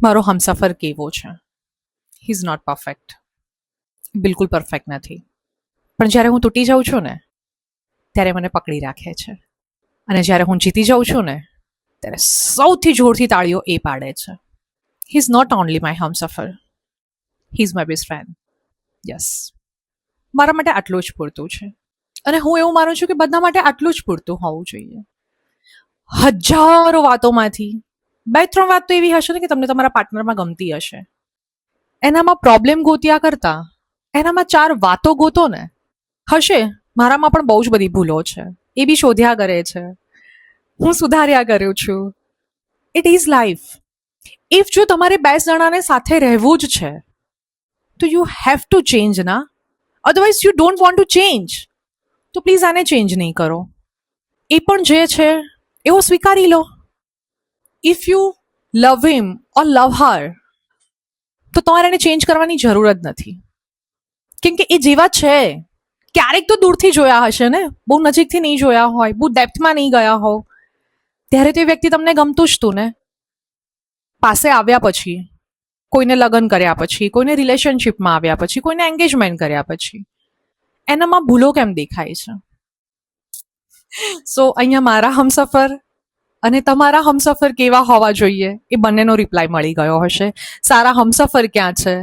મારો હમસફર કેવો છે. હી ઇઝ નોટ પરફેક્ટ, બિલકુલ પરફેક્ટ નથી. પણ જ્યારે હું તૂટી જાઉં છું ને ત્યારે મને પકડી રાખે છે, અને જ્યારે હું જીતી જાઉં છું ને ત્યારે સૌથી જોરથી તાળીઓ એ પાડે છે. He is not only my હમસફર, he is my best friend. Yes, મારા માટે આટલું જ પૂરતું છે. અને હું એવું માનું છું કે બધા માટે આટલું જ પૂરતું હોવું જોઈએ. હજારો વાતોમાંથી 2-3 વાત તો એવી હશે ને કે તમને તમારા પાર્ટનરમાં ગમતી હશે. એનામાં પ્રોબ્લેમ ગોત્યા કરતા એનામાં 4 વાતો ગોતો ને. હશે, મારામાં પણ બહુ જ બધી ભૂલો છે, એ બી શોધ્યા કરે છે, હું સુધાર્યા કરું છું. It is life. ઇફ જો તમારે 2 જણાને સાથે રહેવું જ છે તો યુ હેવ ટુ ચેન્જ ના. Otherwise you don't want to change તો પ્લીઝ આને ચેન્જ નહીં કરો. એ પણ જે છે એવો સ્વીકારી લો. ઇફ યુ લવ હિમ ઓર લવ હર તો તમારે એને ચેન્જ કરવાની જરૂર જ નથી, કેમ કે એ જેવા છે. ક્યારેક તો દૂરથી જોયા હશે ને, બહુ નજીકથી નહીં જોયા હોય, બહુ ડેપ્થમાં નહીં ગયા હોવ, ત્યારે તો એ વ્યક્તિ તમને ગમતું જ તું ને. પાસે આવ્યા પછી, કોઈને લગ્ન કર્યા પછી, કોઈને રિલેશનશિપમાં આવ્યા પછી, કોઈને એન્ગેજમેન્ટ કર્યા પછી એનામાં ભૂલો કેમ દેખાય છે? સો અહીંયા મારા હમસફર અને તમારા હમસફર કેવા હોવા જોઈએ એ બંનેનો રિપ્લાય મળી ગયો હશે. સારા હમસફર ક્યાં છે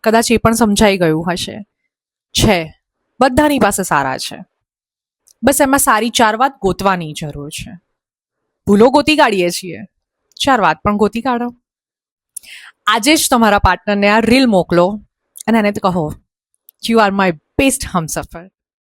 કદાચ એ પણ સમજાઈ ગયું હશે. છે, બધાની પાસે સારા છે, બસ એમાં સારી 4 વાત ગોતવાની જરૂર છે. ભૂલો ગોતી કાઢીએ છીએ, 4 વાત પણ ગોતી કાઢો. આજે જ તમારા પાર્ટનરને આ રીલ મોકલો અને એને કહો, you are my best Humsafar.